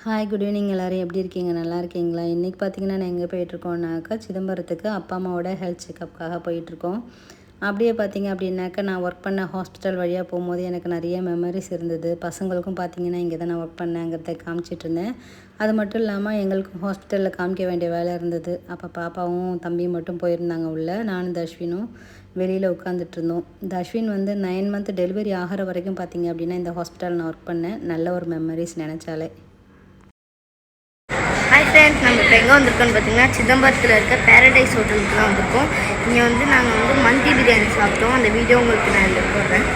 Hi good evening எல்லோரும் எப்படி இருக்கீங்க? நல்லா இருக்கீங்களா? இன்றைக்கி பார்த்தீங்கன்னா நான் எங்கே போயிட்டுருக்கோன்னாக்கா சிதம்பரத்துக்கு அப்பா அம்மாவோட ஹெல்த் செக்கப்புக்காக போயிட்டுருக்கோம். அப்படியே பார்த்தீங்க அப்படின்னாக்கா நான் ஒர்க் பண்ண ஹாஸ்பிட்டல் வழியாக போகும்போது எனக்கு நிறைய மெமரிஸ் இருந்தது. பசங்களுக்கும் பார்த்தீங்கன்னா இங்கே தான் நான் ஒர்க் பண்ணேங்கிறத காமிச்சிட்ருந்தேன். அது மட்டும் இல்லாமல் எங்களுக்கும் ஹாஸ்பிட்டலில் காமிக்க வேண்டிய வேலை இருந்தது. அப்போ பாப்பாவும் தம்பியும் மட்டும் போயிருந்தாங்க உள்ளே. நானும் தஷ்வினும் வெளியில் உட்காந்துட்ருந்தோம். தஷ்வின் வந்து 9 மந்த் டெலிவரி ஆகிற வரைக்கும் பார்த்தீங்க அப்படின்னா இந்த ஹாஸ்பிட்டலில் நான் ஒர்க் பண்ணேன். நல்ல ஒரு மெமரிஸ் நினச்சாலே. ஹாய் ஃப்ரெண்ட்ஸ், நம்ம இப்போ எங்கே வந்திருக்கோன்னு பார்த்தீங்கன்னா சிதம்பரத்தில் இருக்க பேரடைஸ் ஹோட்டலுக்கு தான் வந்திருக்கோம். இங்கே வந்து நாங்கள் வந்து மந்தி பிரியாணி சாப்பிட்டோம். அந்த வீடியோ உங்களுக்கு நான் இதில் போடுறேன்.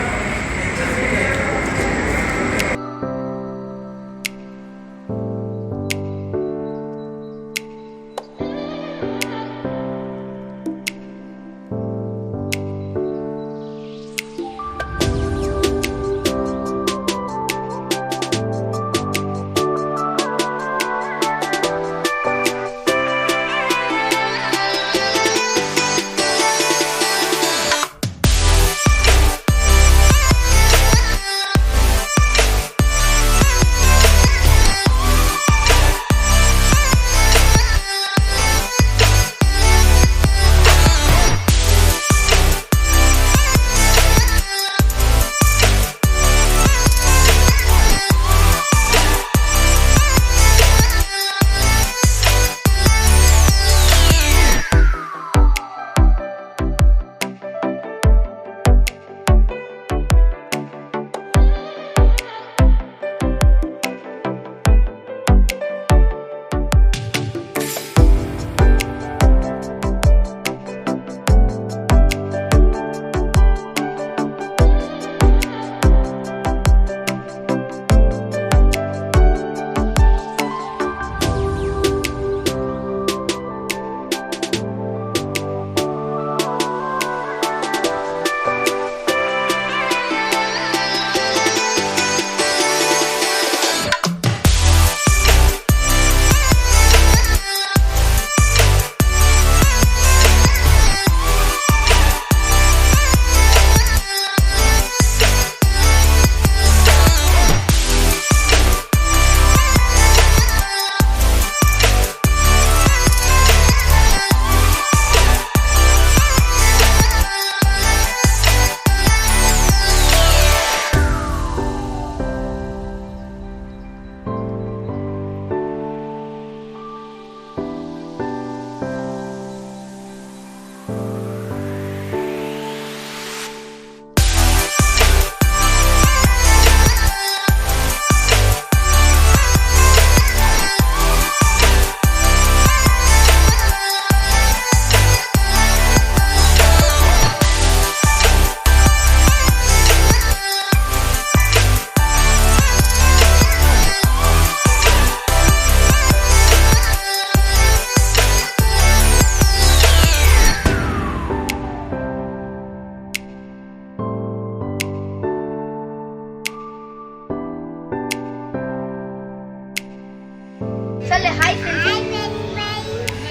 சொல்லு ஹாய் ஃப்ரெண்ட்ஸ்.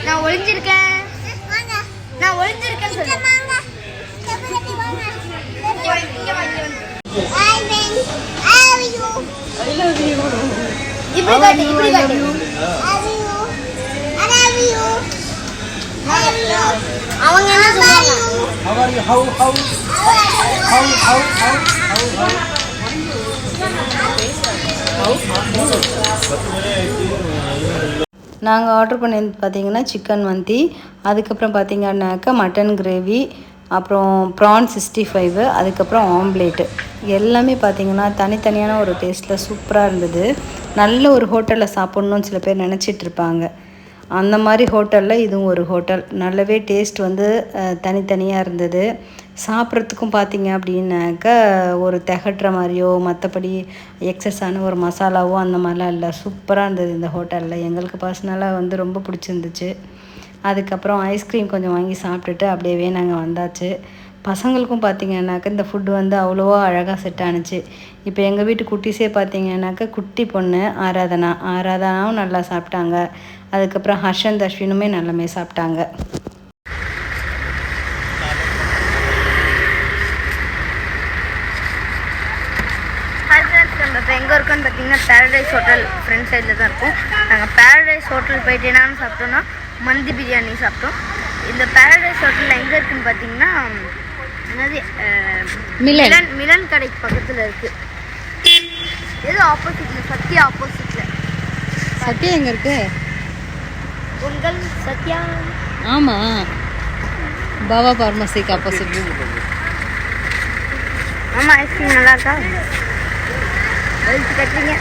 நான் ஒளிஞ்சிருக்கேன் சொல்லு. இப்படி காட்டு. அவங்க என்ன சொல்றாங்க? How are you? How நாங்கள் ஆர்டர் பண்ணது பார்த்திங்கன்னா சிக்கன் மந்தி, அதுக்கப்புறம் பார்த்திங்கன்னாக்கா மட்டன் கிரேவி, அப்புறம் ப்ரான் 65, அதுக்கப்புறம் ஆம்லேட்டு எல்லாமே பார்த்திங்கன்னா தனித்தனியான ஒரு டேஸ்ட்டில் சூப்பராக இருந்தது. நல்ல ஒரு ஹோட்டலில் சாப்பிட்ணுன்னு சில பேர் நினச்சிட்ருப்பாங்க. அந்த மாதிரி ஹோட்டலில் இதுவும் ஒரு ஹோட்டல். நல்லாவே டேஸ்ட் வந்து தனித்தனியாக இருந்தது. சாப்பிட்றதுக்கும் பார்த்திங்க அப்படின்னாக்கா ஒரு திகட்டுற மாதிரியோ மற்றபடி எக்ஸஸான ஒரு மசாலாவோ அந்த மாதிரிலாம் இல்லை. சூப்பராக இருந்தது இந்த ஹோட்டலில். எங்களுக்கு பர்சனலாக வந்து ரொம்ப பிடிச்சிருந்துச்சு. அதுக்கப்புறம் ஐஸ்கிரீம் கொஞ்சம் வாங்கி சாப்பிட்டுட்டு அப்படியே நாங்கள் வந்தாச்சு. பசங்களுக்கும் பார்த்திங்கன்னாக்கா இந்த ஃபுட்டு வந்து அவ்வளோவா அழகாக செட் ஆணுச்சு. இப்போ எங்கள் வீட்டு குட்டீஸே பார்த்திங்கன்னாக்கா குட்டி பொண்ணு ஆராதனாவும் நல்லா சாப்பிட்டாங்க. அதுக்கப்புறம் ஹர்ஷன் தஷ்வினுமே நல்லாமே சாப்பிட்டாங்க. இப்போ எங்கே இருக்குன்னு பார்த்தீங்கன்னா பார்த்தீங்கன்னா பேரடைஸ் ஹோட்டல் ஃப்ரண்ட் சைடில் தான் இருக்கும். நாங்கள் பேரடைஸ் ஹோட்டல் போயிட்டு என்னன்னு சாப்பிட்டோம்னா மந்தி பிரியாணி சாப்பிட்டோம். இந்த பேரடைஸ் ஹோட்டல் எங்கே இருக்குதுன்னு பார்த்தீங்கன்னா என்னது மிலன் கடைக்கு பக்கத்தில் இருக்குது. எது ஆப்போசிட்டில் சத்யா ஆப்போசிட்டில். சத்யா எங்கே இருக்கு? உங்கள் சத்யா ஆமாம், பாபா பார்மசிக்கு ஆப்போசிட். ஆமாம், ஐஸ்கிரீம் நல்லா இருக்கா? வெயிட் கட்டுறீங்க.